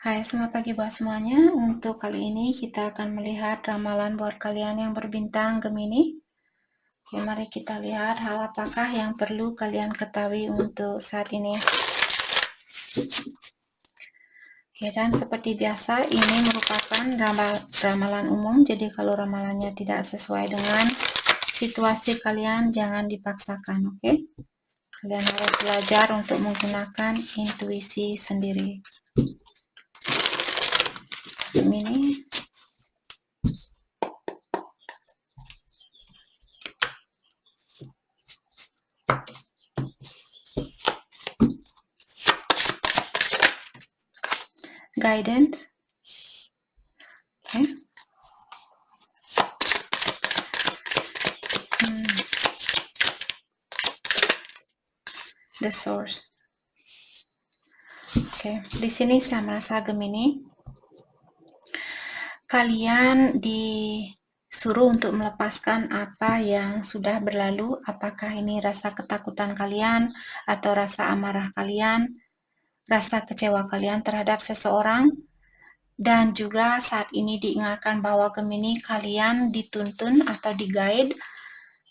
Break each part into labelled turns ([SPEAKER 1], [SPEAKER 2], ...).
[SPEAKER 1] Hai, selamat pagi buat semuanya. Untuk kali ini kita akan melihat ramalan buat kalian yang berbintang Gemini. Oke, mari kita lihat hal apakah yang perlu kalian ketahui untuk saat ini. Oke, dan seperti biasa ini merupakan ramalan umum. Jadi kalau ramalannya tidak sesuai dengan situasi kalian, jangan dipaksakan, oke? Kalian harus belajar untuk menggunakan intuisi sendiri. Gemini. Guidance. Okay. The source. Oke, di sini saya merasa Gemini, kalian disuruh untuk melepaskan apa yang sudah berlalu. Apakah ini rasa ketakutan kalian atau rasa amarah kalian, rasa kecewa kalian terhadap seseorang. Dan juga saat ini diingatkan bahwa Gemini kalian dituntun atau di-guide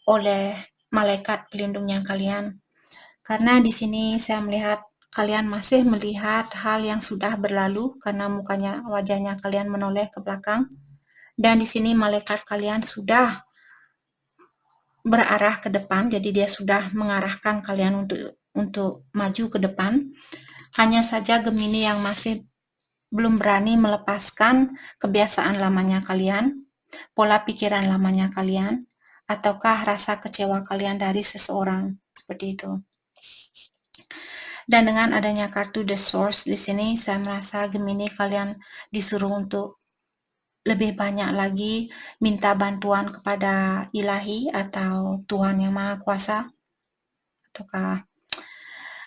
[SPEAKER 1] oleh malaikat pelindungnya kalian. Karena di sini saya melihat kalian masih melihat hal yang sudah berlalu karena wajahnya kalian menoleh ke belakang. Dan di sini malaikat kalian sudah berarah ke depan, jadi dia sudah mengarahkan kalian untuk maju ke depan. Hanya saja Gemini yang masih belum berani melepaskan kebiasaan lamanya kalian, pola pikiran lamanya kalian, ataukah rasa kecewa kalian dari seseorang, seperti itu. Dan dengan adanya kartu The Source di sini, saya merasa Gemini kalian disuruh untuk lebih banyak lagi minta bantuan kepada ilahi atau Tuhan Yang Maha Kuasa, ataukah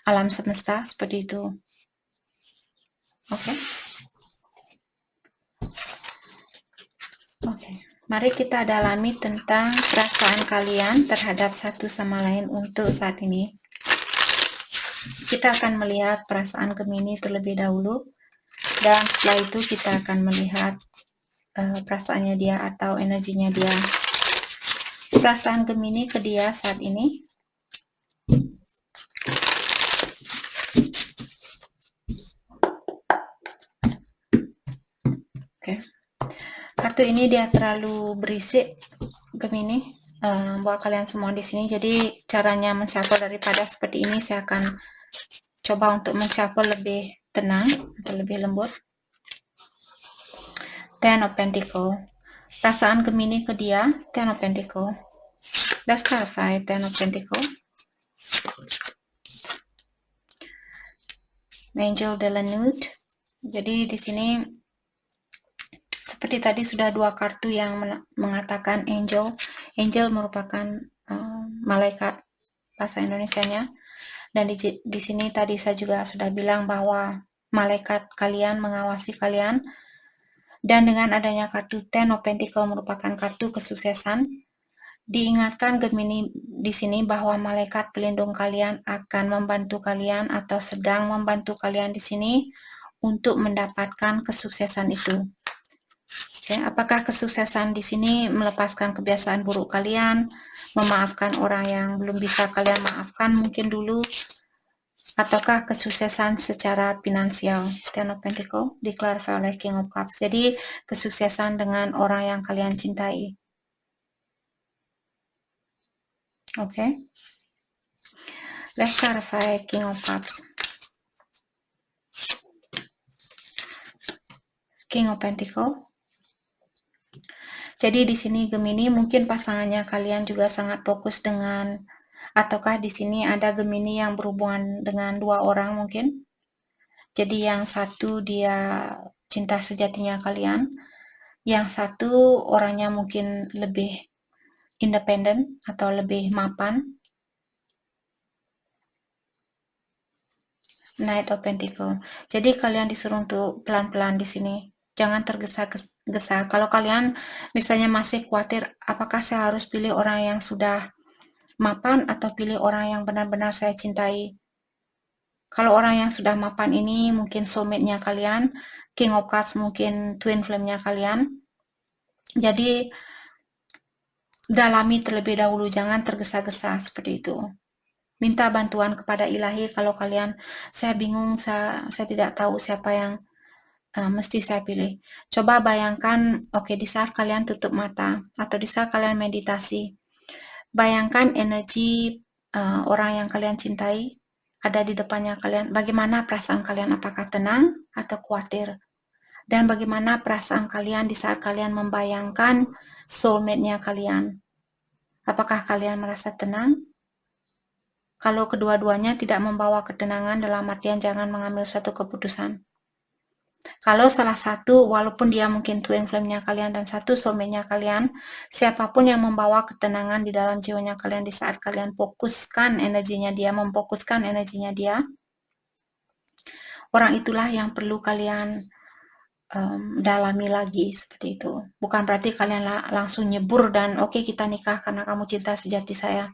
[SPEAKER 1] alam semesta, seperti itu. Oke. Mari kita dalami tentang perasaan kalian terhadap satu sama lain untuk saat ini. Kita akan melihat perasaan Gemini terlebih dahulu, dan setelah itu kita akan melihat perasaannya dia atau energinya dia. Perasaan Gemini ke dia saat ini. Oke. Kartu ini dia terlalu berisik, Gemini, buat kalian semua di sini. Jadi caranya menshuffle daripada seperti ini, saya akan coba untuk menshuffle lebih tenang atau lebih lembut. Ten of Pentacle. Perasaan Gemini ke dia, Ten of Pentacle. Let's clarify Ten of Pentacle. Angel de la Nude. Jadi di sini seperti tadi sudah dua kartu yang mengatakan angel. Angel merupakan malaikat bahasa Indonesianya. Dan di sini tadi saya juga sudah bilang bahwa malaikat kalian mengawasi kalian. Dan dengan adanya kartu Ten of Pentacle merupakan kartu kesuksesan, diingatkan Gemini di sini bahwa malaikat pelindung kalian akan membantu kalian atau sedang membantu kalian di sini untuk mendapatkan kesuksesan itu. Oke, apakah kesuksesan di sini melepaskan kebiasaan buruk kalian, memaafkan orang yang belum bisa kalian maafkan mungkin dulu, ataukah kesuksesan secara finansial? Ten of Pentacle diklarasi oleh King of Cups. Jadi kesuksesan dengan orang yang kalian cintai. Oke. Let's clarify King of Cups. King of Pentacle. Jadi di sini Gemini mungkin pasangannya kalian juga sangat fokus dengan, ataukah di sini ada Gemini yang berhubungan dengan dua orang mungkin. Jadi yang satu dia cinta sejatinya kalian, yang satu orangnya mungkin lebih independen atau lebih mapan. Knight of Pentacle. Jadi kalian disuruh untuk pelan-pelan di sini. Jangan tergesa-gesa. Kalau kalian misalnya masih khawatir, apakah saya harus pilih orang yang sudah mapan atau pilih orang yang benar-benar saya cintai? Kalau orang yang sudah mapan ini mungkin soulmate-nya kalian, King of Cups mungkin twin flame-nya kalian. Jadi dalami terlebih dahulu, jangan tergesa-gesa seperti itu. Minta bantuan kepada ilahi kalau kalian, saya bingung, saya tidak tahu siapa yang mesti saya pilih. Coba bayangkan, oke, di saat kalian tutup mata atau di saat kalian meditasi, bayangkan energi orang yang kalian cintai ada di depannya kalian. Bagaimana perasaan kalian? Apakah tenang atau khawatir? Dan bagaimana perasaan kalian di saat kalian membayangkan soulmate-nya kalian? Apakah kalian merasa tenang? Kalau kedua-duanya tidak membawa ketenangan, dalam artian jangan mengambil suatu keputusan. Kalau salah satu, walaupun dia mungkin twin flame-nya kalian dan satu soulmate-nya kalian, siapapun yang membawa ketenangan di dalam jiwanya kalian di saat kalian fokuskan energinya dia, memfokuskan energinya dia, orang itulah yang perlu kalian dalami lagi seperti itu. Bukan berarti kalian langsung nyebur dan oke, kita nikah karena kamu cinta sejati saya.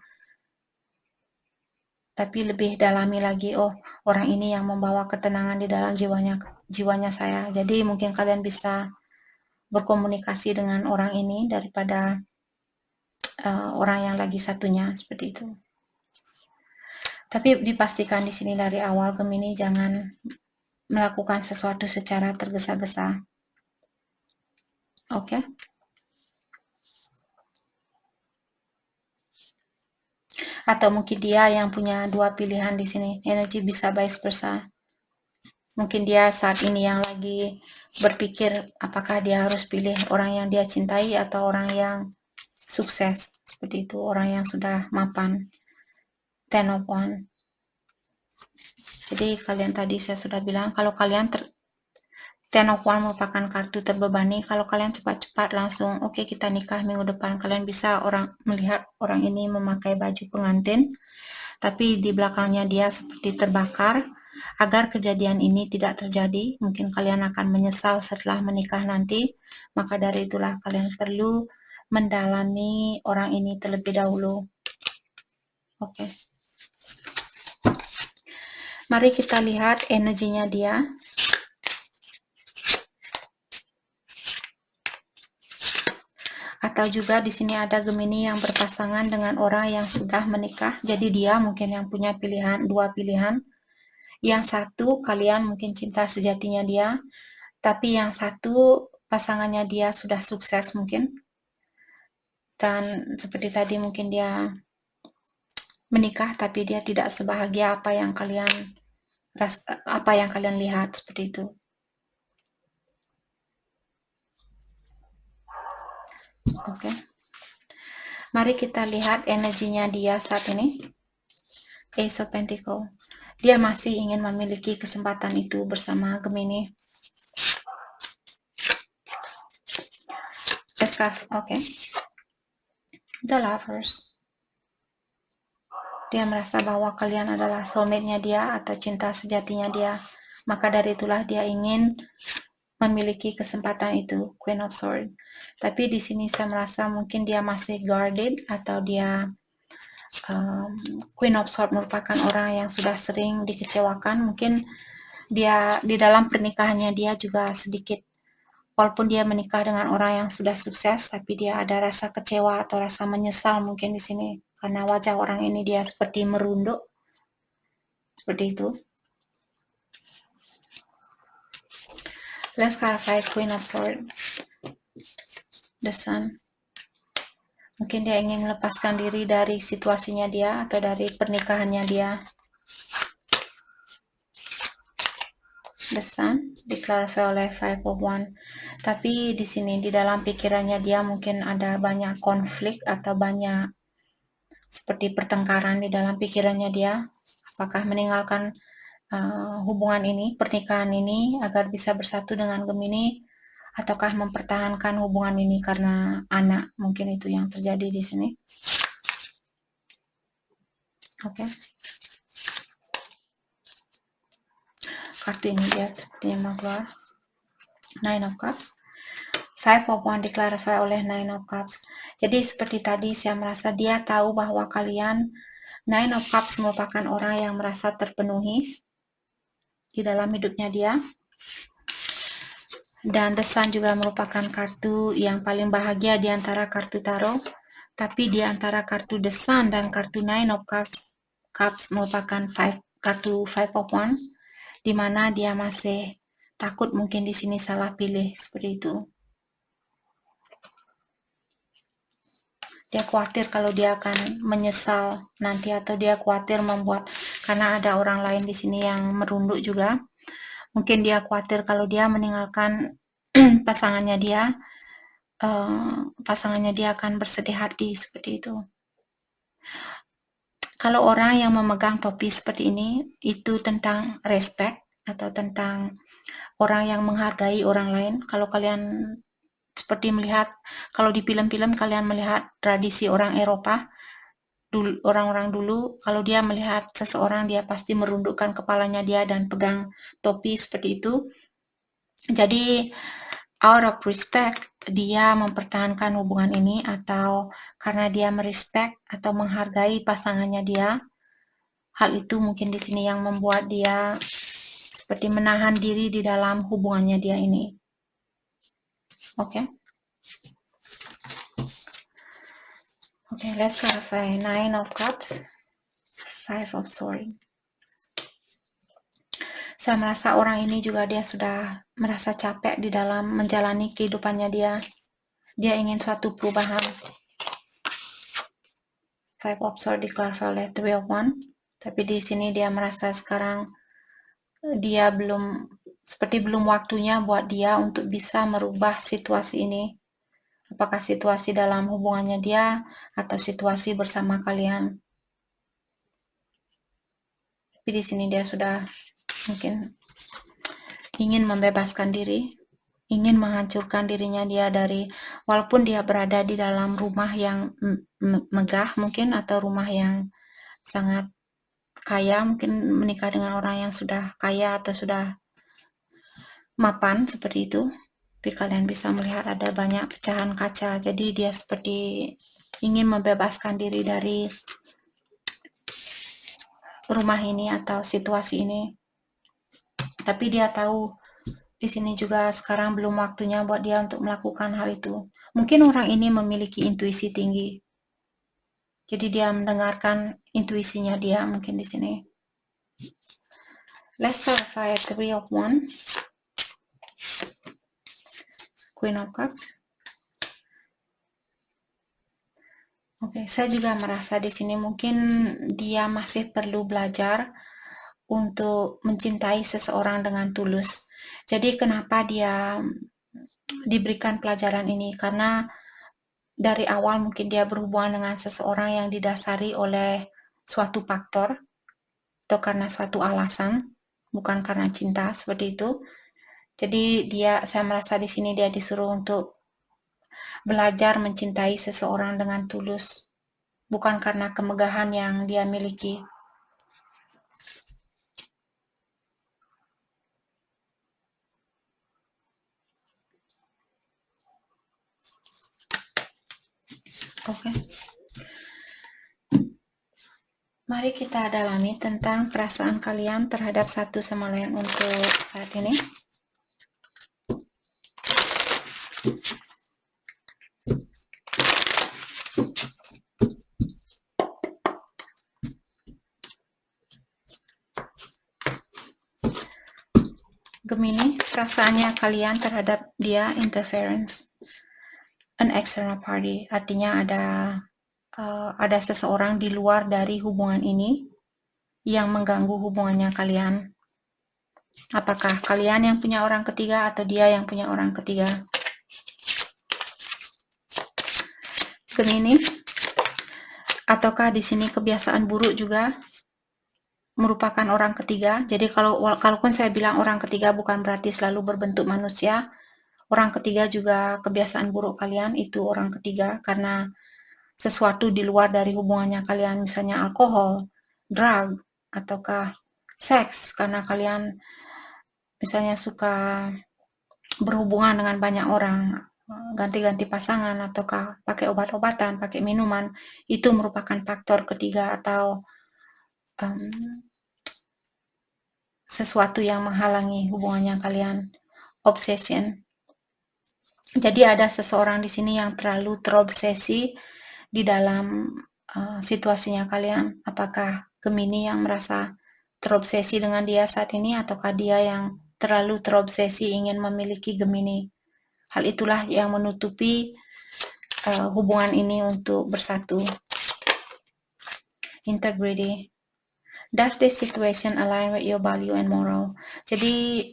[SPEAKER 1] Tapi lebih dalami lagi, oh orang ini yang membawa ketenangan di dalam jiwanya saya. Jadi mungkin kalian bisa berkomunikasi dengan orang ini daripada orang yang lagi satunya seperti itu. Tapi dipastikan di sini dari awal Gemini jangan melakukan sesuatu secara tergesa-gesa. Oke? Atau mungkin dia yang punya dua pilihan di sini. Energi bisa vice versa. Mungkin dia saat ini yang lagi berpikir apakah dia harus pilih orang yang dia cintai atau orang yang sukses. Seperti itu, orang yang sudah mapan. Ten of Wands. Jadi kalian tadi saya sudah bilang, kalau kalian Ten of Wands merupakan kartu terbebani. Kalau kalian cepat-cepat langsung, oke, kita nikah minggu depan, kalian bisa melihat orang ini memakai baju pengantin, tapi di belakangnya dia seperti terbakar. Agar kejadian ini tidak terjadi, mungkin kalian akan menyesal setelah menikah nanti. Maka dari itulah kalian perlu mendalami orang ini terlebih dahulu. Oke. Mari kita lihat energinya dia. Atau juga di sini ada Gemini yang berpasangan dengan orang yang sudah menikah. Jadi dia mungkin yang punya pilihan, dua pilihan. Yang satu kalian mungkin cinta sejatinya dia, tapi yang satu pasangannya dia sudah sukses mungkin. Dan seperti tadi mungkin dia menikah tapi dia tidak sebahagia apa yang kalian lihat seperti itu. Oke. Mari kita lihat energinya dia saat ini. Ace of Pentacles. Dia masih ingin memiliki kesempatan itu bersama Gemini. Oke. The Lovers. Dia merasa bahwa kalian adalah soulmate-nya dia atau cinta sejatinya dia. Maka dari itulah dia ingin memiliki kesempatan itu, Queen of Swords. Tapi di sini saya merasa mungkin dia masih guarded atau dia Queen of Swords merupakan orang yang sudah sering dikecewakan. Mungkin dia di dalam pernikahannya dia juga sedikit, walaupun dia menikah dengan orang yang sudah sukses, tapi dia ada rasa kecewa atau rasa menyesal mungkin di sini karena wajah orang ini dia seperti merunduk seperti itu. Let's clarify Queen of Swords. The Sun. Mungkin dia ingin melepaskan diri dari situasinya dia atau dari pernikahannya dia. The Sun diklarify oleh Five of Wands. Tapi di sini di dalam pikirannya dia mungkin ada banyak konflik atau banyak seperti pertengkaran di dalam pikirannya dia. Apakah meninggalkan hubungan ini, pernikahan ini agar bisa bersatu dengan Gemini, ataukah mempertahankan hubungan ini karena anak? Mungkin itu yang terjadi di sini. Oke. Kartu ini dia sepertinya mau keluar. Nine of Cups. Five of Wands diklarify oleh Nine of Cups. Jadi seperti tadi saya merasa dia tahu bahwa kalian, Nine of Cups merupakan orang yang merasa terpenuhi. di dalam hidupnya dia. Dan The Sun juga merupakan kartu yang paling bahagia di antara kartu tarot. Tapi di antara kartu The Sun dan kartu Nine of Cups merupakan kartu Five of Wands, di mana dia masih takut mungkin di sini salah pilih seperti itu. Dia khawatir kalau dia akan menyesal nanti, atau dia khawatir karena ada orang lain di sini yang merunduk juga. Mungkin dia khawatir kalau dia meninggalkan pasangannya dia akan bersedih hati seperti itu. Kalau orang yang memegang topi seperti ini, itu tentang respect atau tentang orang yang menghargai orang lain. Kalau kalian seperti melihat, kalau di film-film kalian melihat tradisi orang Eropa, orang-orang dulu, kalau dia melihat seseorang, dia pasti merundukkan kepalanya dia dan pegang topi seperti itu. Jadi out of respect, dia mempertahankan hubungan ini, atau karena dia merespect atau menghargai pasangannya dia. Hal itu mungkin di sini yang membuat dia seperti menahan diri di dalam hubungannya dia ini. Oke. Okay, let's clarify. Nine of Cups, Five of Swords. Saya merasa orang ini juga dia sudah merasa capek di dalam menjalani kehidupannya dia. Dia ingin suatu perubahan. Five of Swords diklarify oleh Three of Wands. Tapi di sini dia merasa sekarang dia belum waktunya buat dia untuk bisa merubah situasi ini. Apakah situasi dalam hubungannya dia atau situasi bersama kalian. Tapi di sini dia sudah mungkin ingin membebaskan diri, ingin menghancurkan dirinya dia dari, walaupun dia berada di dalam rumah yang megah mungkin, atau rumah yang sangat kaya, mungkin menikah dengan orang yang sudah kaya atau sudah mapan seperti itu. Tapi kalian bisa melihat ada banyak pecahan kaca, jadi dia seperti ingin membebaskan diri dari rumah ini atau situasi ini. Tapi dia tahu di sini juga sekarang belum waktunya buat dia untuk melakukan hal itu. Mungkin orang ini memiliki intuisi tinggi. Jadi dia mendengarkan intuisinya dia mungkin di sini. Let's clarify Three of Wands. Queen of Cups. Oke, saya juga merasa di sini mungkin dia masih perlu belajar untuk mencintai seseorang dengan tulus. Jadi kenapa dia diberikan pelajaran ini? Karena dari awal mungkin dia berhubungan dengan seseorang yang didasari oleh suatu faktor atau karena suatu alasan, bukan karena cinta seperti itu. Jadi saya merasa di sini dia disuruh untuk belajar mencintai seseorang dengan tulus, bukan karena kemegahan yang dia miliki. Oke. Mari kita dalami tentang perasaan kalian terhadap satu sama lain untuk saat ini. Gemini, perasaannya kalian terhadap dia interference, an external party, artinya ada seseorang di luar dari hubungan ini yang mengganggu hubungannya kalian. Apakah kalian yang punya orang ketiga atau dia yang punya orang ketiga? Gemini, ataukah di sini kebiasaan buruk juga merupakan orang ketiga? Jadi kalaupun saya bilang orang ketiga bukan berarti selalu berbentuk manusia. Orang ketiga juga kebiasaan buruk kalian itu orang ketiga, karena sesuatu di luar dari hubungannya kalian, misalnya alkohol, drug, ataukah seks, karena kalian misalnya suka berhubungan dengan banyak orang, ganti-ganti pasangan, ataukah pakai obat-obatan, pakai minuman, itu merupakan faktor ketiga, atau sesuatu yang menghalangi hubungannya kalian. Obsession. Jadi ada seseorang di sini yang terlalu terobsesi di dalam situasinya kalian. Apakah Gemini yang merasa terobsesi dengan dia saat ini, ataukah dia yang terlalu terobsesi ingin memiliki Gemini? Hal itulah yang menutupi hubungan ini untuk bersatu. Integrity. Does this situation align with your value and moral? Jadi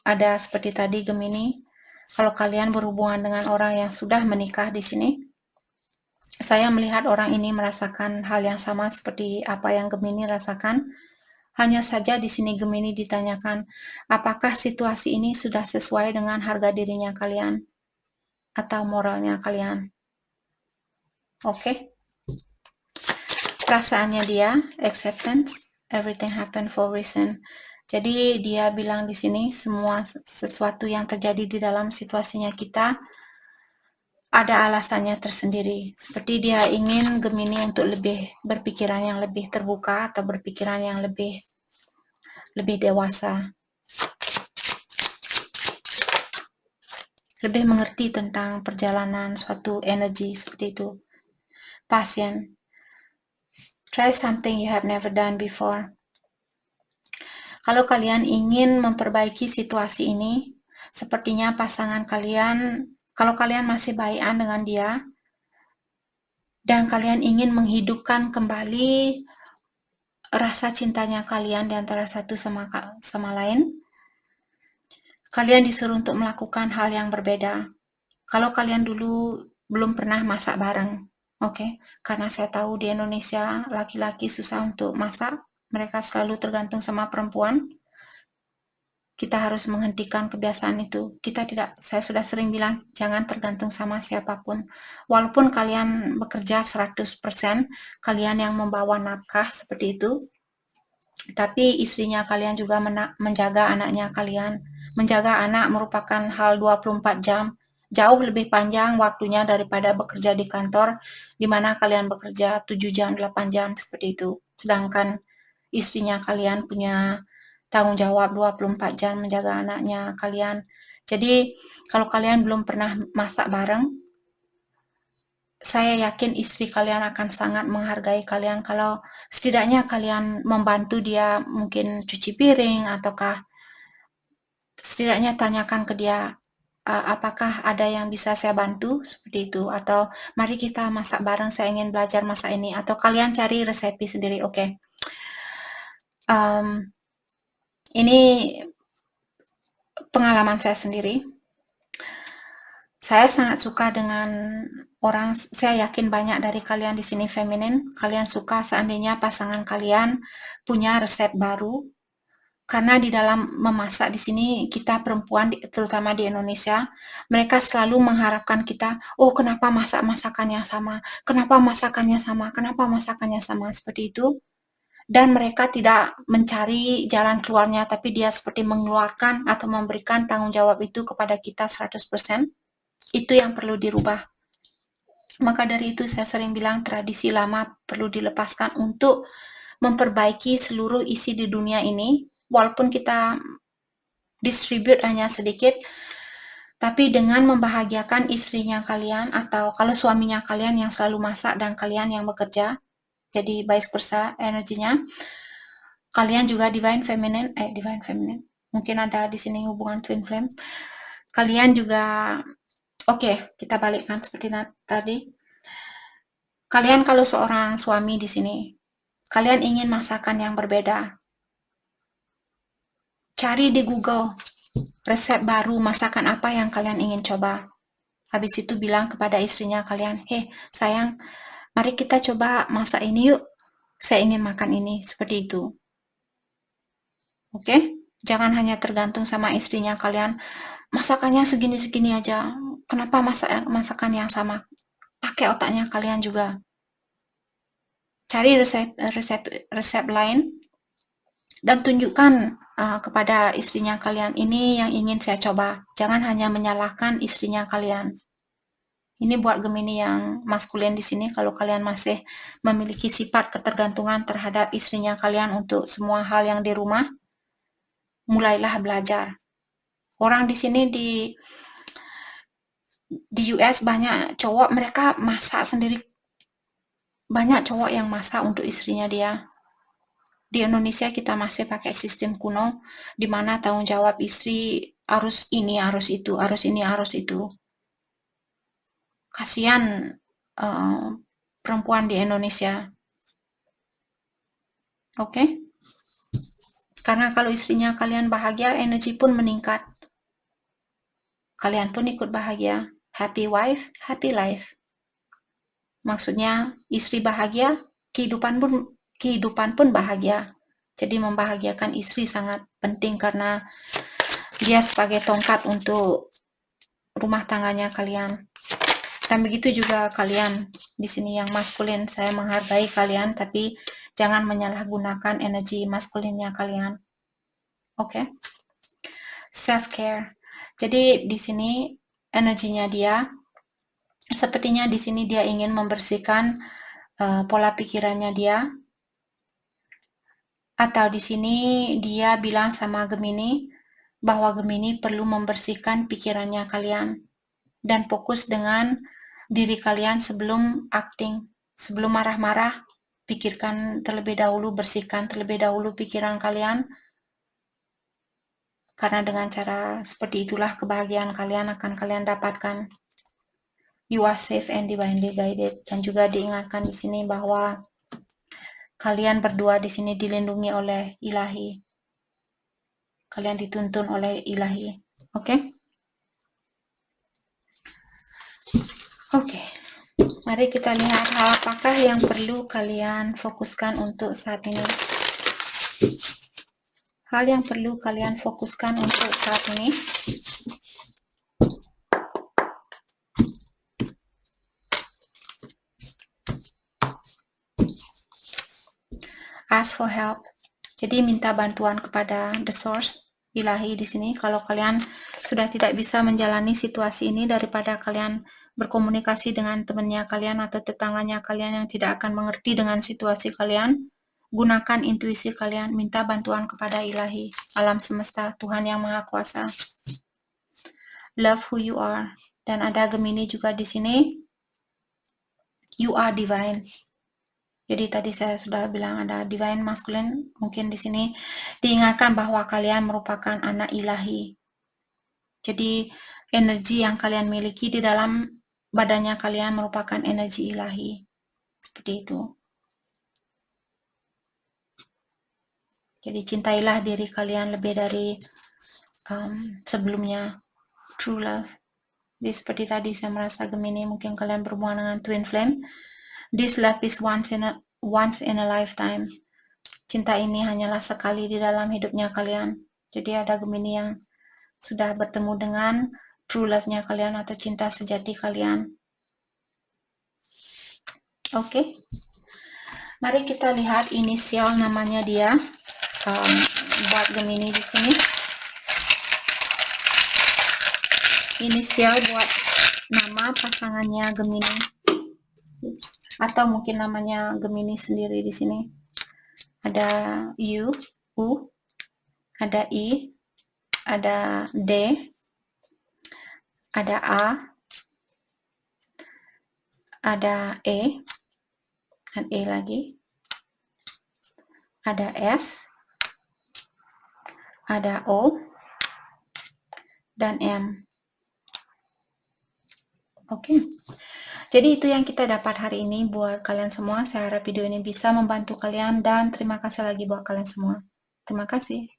[SPEAKER 1] ada seperti tadi Gemini, kalau kalian berhubungan dengan orang yang sudah menikah di sini, saya melihat orang ini merasakan hal yang sama seperti apa yang Gemini rasakan. Hanya saja di sini Gemini ditanyakan, apakah situasi ini sudah sesuai dengan harga dirinya kalian atau moralnya kalian? Oke. Perasaannya dia, acceptance, everything happen for reason. Jadi dia bilang di sini semua sesuatu yang terjadi di dalam situasinya kita ada alasannya tersendiri. Seperti dia ingin Gemini untuk lebih berpikiran yang lebih terbuka atau berpikiran yang lebih dewasa. Lebih mengerti tentang perjalanan suatu energi seperti itu. Passion. Try something you have never done before. Kalau kalian ingin memperbaiki situasi ini, sepertinya pasangan kalian, kalau kalian masih baikan dengan dia, dan kalian ingin menghidupkan kembali rasa cintanya kalian di antara satu sama lain, kalian disuruh untuk melakukan hal yang berbeda. Kalau kalian dulu belum pernah masak bareng, oke? Karena saya tahu di Indonesia laki-laki susah untuk masak, mereka selalu tergantung sama perempuan. Kita harus menghentikan kebiasaan itu. Saya sudah sering bilang, jangan tergantung sama siapapun. Walaupun kalian bekerja 100%, kalian yang membawa nafkah seperti itu, tapi istrinya kalian juga menjaga anaknya kalian. Menjaga anak merupakan hal 24 jam, jauh lebih panjang waktunya daripada bekerja di kantor, di mana kalian bekerja 7 jam, 8 jam, seperti itu. Sedangkan istrinya kalian punya tanggung jawab 24 jam menjaga anaknya kalian. Jadi, kalau kalian belum pernah masak bareng, saya yakin istri kalian akan sangat menghargai kalian kalau setidaknya kalian membantu dia mungkin cuci piring, ataukah setidaknya tanyakan ke dia, apakah ada yang bisa saya bantu seperti itu, atau mari kita masak bareng, saya ingin belajar masak ini, atau kalian cari resepi sendiri. Oke. Ini pengalaman saya sendiri. Saya sangat suka dengan orang, saya yakin banyak dari kalian di sini feminin, kalian suka seandainya pasangan kalian punya resep baru, karena di dalam memasak di sini kita perempuan, terutama di Indonesia, mereka selalu mengharapkan kita, oh kenapa masakannya sama, kenapa masakannya sama, kenapa masakannya sama, seperti itu. Dan mereka tidak mencari jalan keluarnya, tapi dia seperti mengeluarkan atau memberikan tanggung jawab itu kepada kita 100%. Itu yang perlu dirubah. Maka dari itu saya sering bilang tradisi lama perlu dilepaskan untuk memperbaiki seluruh isi di dunia ini, walaupun kita distribute hanya sedikit, tapi dengan membahagiakan istrinya kalian, atau kalau suaminya kalian yang selalu masak dan kalian yang bekerja, jadi vice versa energinya. Kalian juga divine feminine, mungkin ada di sini hubungan twin flame. Kalian juga, oke, kita balikkan seperti tadi. Kalian kalau seorang suami di sini, kalian ingin masakan yang berbeda, cari di Google resep baru masakan apa yang kalian ingin coba. Habis itu bilang kepada istrinya kalian, "Hei, sayang, mari kita coba masak ini yuk. Saya ingin makan ini." Seperti itu. Oke? Jangan hanya tergantung sama istrinya kalian. Masakannya segini-segini aja. Kenapa masakan yang sama? Pakai otaknya kalian juga. Cari resep lain dan tunjukkan kepada istrinya kalian, ini yang ingin saya coba. Jangan hanya menyalahkan istrinya kalian. Ini buat Gemini yang maskulin di sini, kalau kalian masih memiliki sifat ketergantungan terhadap istrinya kalian untuk semua hal yang di rumah, mulailah belajar. Orang di sini di US banyak cowok, mereka masak sendiri. Banyak cowok yang masak untuk istrinya dia. Di Indonesia kita masih pakai sistem kuno, di mana tanggung jawab istri harus ini, harus itu, harus ini, harus itu. Kasihan perempuan di Indonesia. Oke? Karena kalau istrinya kalian bahagia, energi pun meningkat. Kalian pun ikut bahagia. Happy wife, happy life. Maksudnya istri bahagia, kehidupan pun bahagia. Jadi membahagiakan istri sangat penting karena dia sebagai tongkat untuk rumah tangganya kalian. Dan begitu juga kalian di sini yang maskulin, saya menghargai kalian, tapi jangan menyalahgunakan energi maskulinnya kalian. Oke? Self care. Jadi di sini energinya dia, sepertinya di sini dia ingin membersihkan pola pikirannya dia, atau di sini dia bilang sama Gemini bahwa Gemini perlu membersihkan pikirannya kalian dan fokus dengan diri kalian sebelum acting, sebelum marah-marah. Pikirkan terlebih dahulu, bersihkan terlebih dahulu pikiran kalian, karena dengan cara seperti itulah kebahagiaan kalian akan kalian dapatkan. You are safe and divinely guided. Dan juga diingatkan di sini bahwa kalian berdua di sini dilindungi oleh Ilahi. Kalian dituntun oleh Ilahi. Oke? Oke. Mari kita lihat apakah yang perlu kalian fokuskan untuk saat ini. Hal yang perlu kalian fokuskan untuk saat ini. Ask for help. Jadi minta bantuan kepada the source, Ilahi di sini. Kalau kalian sudah tidak bisa menjalani situasi ini, daripada kalian berkomunikasi dengan temannya kalian atau tetangganya kalian yang tidak akan mengerti dengan situasi kalian, gunakan intuisi kalian, minta bantuan kepada Ilahi, alam semesta, Tuhan yang Maha Kuasa. Love who you are. Dan ada Gemini juga di sini. You are divine. Jadi tadi saya sudah bilang ada divine masculine, mungkin di sini diingatkan bahwa kalian merupakan anak Ilahi. Jadi energi yang kalian miliki di dalam badannya kalian merupakan energi Ilahi. Seperti itu. Jadi cintailah diri kalian lebih dari sebelumnya. True love. Jadi seperti tadi saya merasa Gemini, mungkin kalian berhubungan dengan twin flame. This love is once in a lifetime. Cinta ini hanyalah sekali di dalam hidupnya kalian. Jadi ada Gemini yang sudah bertemu dengan true love-nya kalian atau cinta sejati kalian. Oke. Mari kita lihat inisial namanya dia. Buat Gemini di sini. Inisial buat nama pasangannya Gemini. Atau mungkin namanya Gemini sendiri di sini. Ada U, ada I, ada D, ada A, ada E, dan E lagi, ada S, ada O, dan M. Oke. Jadi itu yang kita dapat hari ini buat kalian semua. Saya harap video ini bisa membantu kalian dan terima kasih lagi buat kalian semua. Terima kasih.